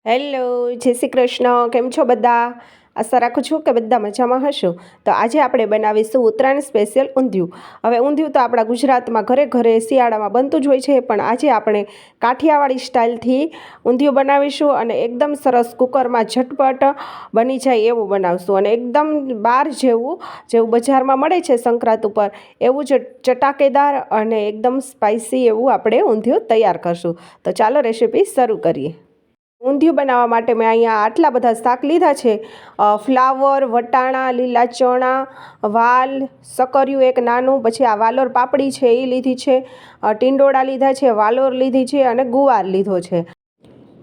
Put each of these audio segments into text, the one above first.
Hello, જય શ્રી કૃષ્ણ. કેમ છો બધા? આશા રાખું છું કે બધા મજામાં હશો. તો આજે આપણે બનાવીશું ઉત્તરાયણ સ્પેશિયલ ઊંધિયું. હવે ઊંધિયું તો આપણા ગુજરાતમાં ઘરે ઘરે શિયાળામાં બનતું જ હોય છે, પણ આજે આપણે કાઠિયાવાડી સ્ટાઇલથી ઊંધિયું બનાવીશું અને એકદમ સરસ કુકરમાં ઝટપટ બની જાય એવું બનાવશું અને એકદમ બાર જેવું બજારમાં મળે છે સંક્રાંત ઉપર એવું જ ચટાકેદાર અને એકદમ સ્પાઇસી એવું આપણે ઊંધિયું તૈયાર કરશું. તો ચાલો રેસીપી શરૂ કરીએ. ઊંધિયું બનાવવા માટે મેં અહીંયા આટલા બધા શાક લીધા છે. ફ્લાવર, વટાણા, લીલા ચણા, વાલ, સકરિયું એક નાનું, પછી આ વાલોર પાપડી છે એ લીધી છે, ટીંડોળા લીધા છે, વાલોર લીધી છે અને ગુવાર લીધો છે.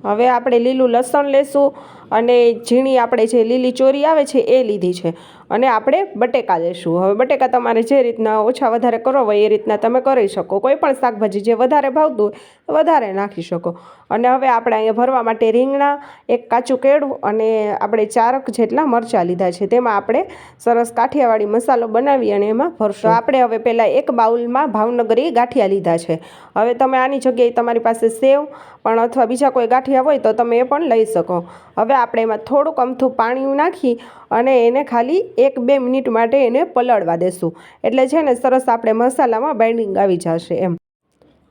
હવે આપણે લીલું લસણ લેશું અને ઝીણી આપણે જે લીલી ચોરી આવે છે એ લીધી છે અને આપણે બટેકા લેશું. હવે બટેકા તમારે જે રીતના ઓછા વધારે કરો હોય એ રીતના તમે કરી શકો. કોઈ પણ શાકભાજી જે વધારે ભાવતું હોય વધારે નાખી શકો. અને હવે આપણે અહીંયા ભરવા માટે રીંગણા, એક કાચું કેળું અને આપણે 4 જેટલા મરચાં લીધા છે. તેમાં આપણે સરસ કાઠિયાવાડી મસાલો બનાવી અને એમાં ભરશું. આપણે હવે પહેલાં એક બાઉલમાં ભાવનગરી ગાંઠિયા લીધા છે. હવે તમે આની જગ્યાએ તમારી પાસે સેવ પણ અથવા બીજા કોઈ ગાંઠિયા હોય તો તમે એ પણ લઈ શકો. હવે આપણે એમાં થોડુંક અમથું પાણી નાખી અને એને ખાલી 1-2 મિનિટ માટે એને પલળવા દેશું. એટલે છે ને સરસ આપણે મસાલામાં બાઇન્ડિંગ આવી જશે એમ.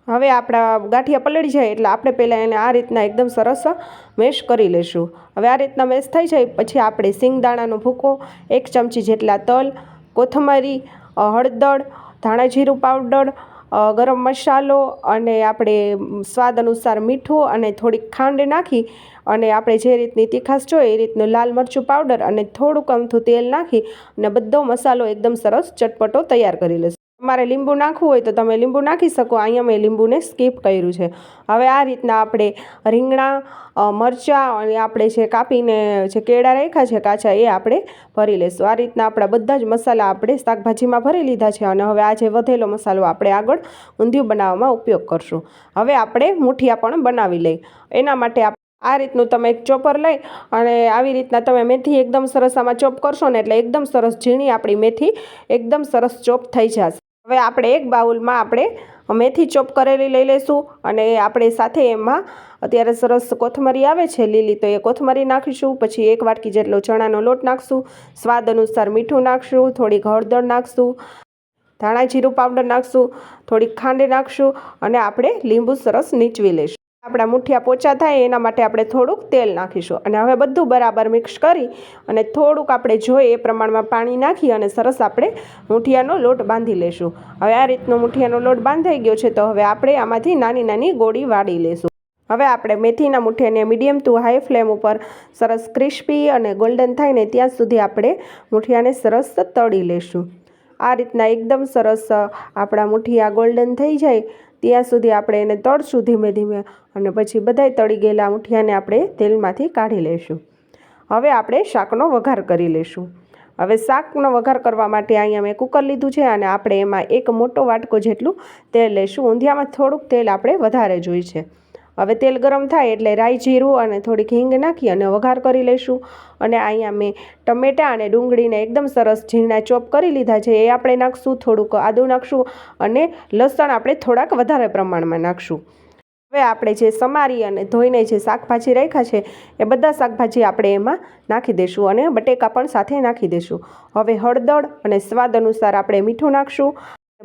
હવે આપણા ગાંઠિયા પલળી જાય એટલે આપણે પહેલાં એને આ રીતના એકદમ સરસ મેશ કરી લઈશું. હવે આ રીતના મેશ થઈ જાય પછી આપણે સિંગદાણાનો ભૂકો, 1 ચમચી જેટલા તલ, કોથમરી, હળદર, ધાણા જીરું પાવડર, ગરમ મસાલો અને આપણે સ્વાદ અનુસાર મીઠું અને થોડીક ખાંડ નાખી અને આપણે જે રીતની તીખાશ જોઈએ એ રીતનું લાલ મરચું પાવડર અને થોડુંક અમથું તેલ નાખી અને બધો મસાલો એકદમ સરસ ચટપટો તૈયાર કરી લઈશું. તમારે લીંબુ નાખવું હોય તો તમે લીંબુ નાખી શકો. અહીંયા મેં લીંબુને સ્કીપ કર્યું છે. હવે આ રીતના આપણે રીંગણા, મરચાં અને આપણે જે કાપીને જે કેળા રાખ્યા છે કાચા એ આપણે ભરી લઈશું. આ રીતના આપણા બધા જ મસાલા આપણે શાકભાજીમાં ભરી લીધા છે અને હવે આ જે વધેલો મસાલો આપણે આગળ ઊંધિયું બનાવવામાં ઉપયોગ કરશું. હવે આપણે મૂઠિયા પણ બનાવી લઈ. એના માટે આ રીતનું તમે એક ચોપર લઈ અને આવી રીતના તમે મેથી એકદમ સરસ આમાં ચોપ કરશો ને એટલે એકદમ સરસ ઝીણી આપણી મેથી એકદમ સરસ ચોપ થઈ જશે. હવે આપણે એક બાઉલમાં આપણે મેથી ચોપ કરેલી લઈ લઈશું અને આપણે સાથે એમાં અત્યારે સરસ કોથમરી આવે છે લીલી તો એ કોથમરી નાખીશું. પછી 1 વાટકી જેટલો ચણાનો લોટ નાખશું, સ્વાદ અનુસાર મીઠું નાખશું, થોડીક હળદર નાખશું, ધાણા જીરું પાવડર નાખશું, થોડીક ખાંડ નાખશું અને આપણે લીંબુ સરસ નીચવી લઈશું. આપણા મૂઠિયા પોચા થાય એના માટે આપણે થોડુંક તેલ નાખીશું અને હવે બધું બરાબર મિક્સ કરી અને થોડુંક આપણે જોઈએ એ પ્રમાણમાં પાણી નાખી અને સરસ આપણે મૂઠિયાનો લોટ બાંધી લઈશું. હવે આ રીતનો મૂઠિયાનો લોટ બાંધાઈ ગયો છે તો હવે આપણે આમાંથી નાની નાની ગોળી વાળી લઈશું. હવે આપણે મેથીના મૂઠિયાને મીડિયમ ટુ હાઈ ફ્લેમ ઉપર સરસ ક્રિસ્પી અને ગોલ્ડન થાય ને ત્યાં સુધી આપણે મૂઠિયાને સરસ તળી લઈશું. આ રીતના એકદમ સરસ આપણા મૂઠિયા ગોલ્ડન થઈ જાય ત્યાં સુધી આપણે એને તળશું ધીમે ધીમે અને પછી બધાય તળી ગયેલા મૂઠિયાને આપણે તેલમાંથી કાઢી લઈશું. હવે આપણે શાકનો વઘાર કરી લઈશું. હવે શાકનો વઘાર કરવા માટે અહીંયા મેં કુકર લીધું છે અને આપણે એમાં 1 મોટો વાટકો જેટલું તેલ લઈશું. ઊંધિયામાં થોડુંક તેલ આપણે વધારે જોઈએ છે. હવે તેલ ગરમ થાય એટલે રાઈ જીરું અને થોડીક હિંગ નાખી અને વઘાર કરી લઈશું. અને અહીંયા મેં ટમેટાં અને ડુંગળીને એકદમ સરસ ઝીણા ચોપ કરી લીધા છે એ આપણે નાખશું. થોડુંક આદું નાખશું અને લસણ આપણે થોડાક વધારે પ્રમાણમાં નાખશું. હવે આપણે જે સમારી અને ધોઈને જે શાકભાજી રાખ્યા છે એ બધા શાકભાજી આપણે એમાં નાખી દઈશું અને બટેકા પણ સાથે નાખી દઈશું. હવે હળદર અને સ્વાદ અનુસાર આપણે મીઠું નાખશું.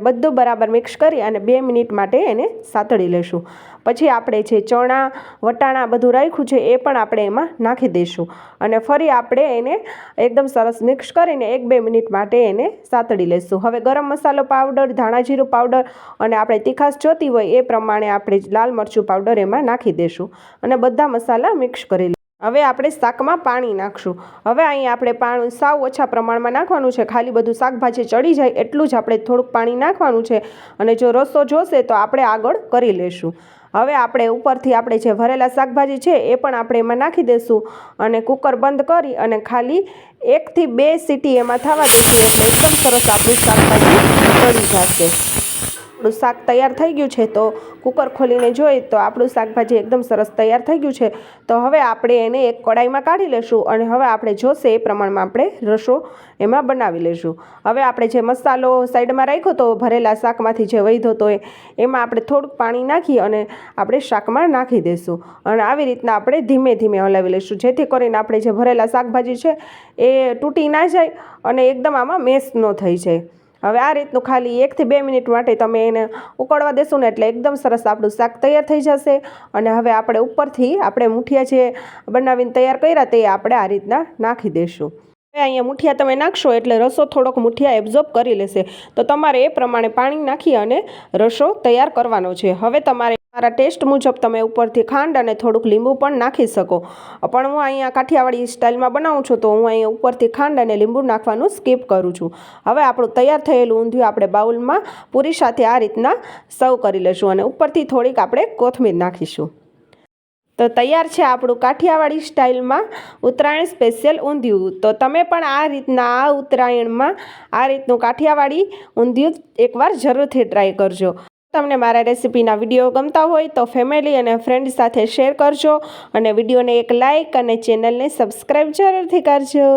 બધું બરાબર મિક્સ કરી અને 2 મિનિટ માટે એને સાતળી લઈશું. પછી આપણે જે ચણા, વટાણા બધું રાખ્યું છે એ પણ આપણે એમાં નાખી દઈશું અને ફરી આપણે એને એકદમ સરસ મિક્સ કરીને 1-2 મિનિટ માટે એને સાતળી લઈશું. હવે ગરમ મસાલો પાવડર, ધાણા જીરું પાવડર અને આપણે તીખાશ જોતી હોય એ પ્રમાણે આપણે લાલ મરચું પાવડર એમાં નાખી દઈશું અને બધા મસાલા મિક્સ કરી. હવે આપણે શાકમાં પાણી નાખશું. હવે અહીંયા આપણે પાણી સાવ ઓછા પ્રમાણમાં નાખવાનું છે. ખાલી બધું શાકભાજી ચડી જાય એટલું જ આપણે થોડુંક પાણી નાખવાનું છે અને જો રસો જોશે તો આપણે આગળ કરી લઈશું. હવે આપણે ઉપરથી આપણે જે ભરેલા શાકભાજી છે એ પણ આપણે એમાં નાખી દઈશું અને કુકર બંધ કરી અને ખાલી 1 થી 2 સીટી એમાં થવા દઈશું એટલે એકદમ સરસ આપણું શાકભાજી ચડી જશે. આપણું શાક તૈયાર થઈ ગયું છે। તો કુકર ખોલીને જોઈએ તો આપણું શાકભાજી એકદમ સરસ તૈયાર થઈ ગયું છે। તો હવે આપણે એને એક કડાઈમાં કાઢી લઈશું અને હવે આપણે જોશે એ પ્રમાણમાં આપણે રસો એમાં બનાવી લઈશું। હવે આપણે જે મસાલો સાઈડમાં રાખ્યો તો ભરેલા શાકમાંથી જે વધ્યો તો એમાં આપણે થોડુંક પાણી નાખી અને આપણે શાકમાં નાખી દઈશું અને આવી રીતના આપણે ધીમે ધીમે હલાવી લઈશું, જેથી કરીને આપણે જે ભરેલા શાકભાજી છે એ તૂટી ના જાય અને એકદમ આમાં મેશ ન થઈ જાય। હવે આ રીતનું ખાલી 1 થી 2 મિનિટ માટે તમે એને ઉકળવા દેશો ને એટલે એકદમ સરસ આપણું શાક તૈયાર થઈ જશે। અને હવે આપણે ઉપરથી આપણે મૂઠિયા જે બનાવીને તૈયાર કર્યા તે આપણે આ રીતના નાખી દઈશું। હવે અહીંયા મૂઠિયા તમે નાખશો એટલે રસો થોડોક મૂઠિયા એબ્ઝોર્બ કરી લેશે, તો તમારે એ પ્રમાણે પાણી નાખી અને રસો તૈયાર કરવાનો છે। હવે તમારે તમારા ટેસ્ટ મુજબ તમે ઉપરથી ખાંડ અને થોડુંક લીંબુ પણ નાખી શકો, પણ હું અહીંયા કાઠિયાવાડી સ્ટાઇલમાં બનાવું છું તો હું અહીંયા ઉપરથી ખાંડ અને લીંબુ નાખવાનું સ્કીપ કરું છું। હવે આપણું તૈયાર થયેલું ઊંધિયું આપણે બાઉલમાં પૂરી સાથે આ રીતના સર્વ કરી લઈશું અને ઉપરથી થોડીક આપણે કોથમીર નાખીશું। તો તૈયાર છે આપણું કાઠિયાવાડી સ્ટાઇલમાં ઉત્તરાયણ સ્પેશિયલ ઊંધિયું। તો તમે પણ આ રીતના આ ઉત્તરાયણમાં આ રીતનું કાઠિયાવાડી ઊંધિયું એકવાર જરૂરથી ટ્રાય કરજો। તમને મારા રેસિપીના વિડીયો ગમતા હોય તો ફેમિલી અને ફ્રેન્ડ સાથે શેર કરજો અને વિડીયોને એક લાઇક અને ચેનલને સબસ્ક્રાઈબ જરૂરથી કરજો।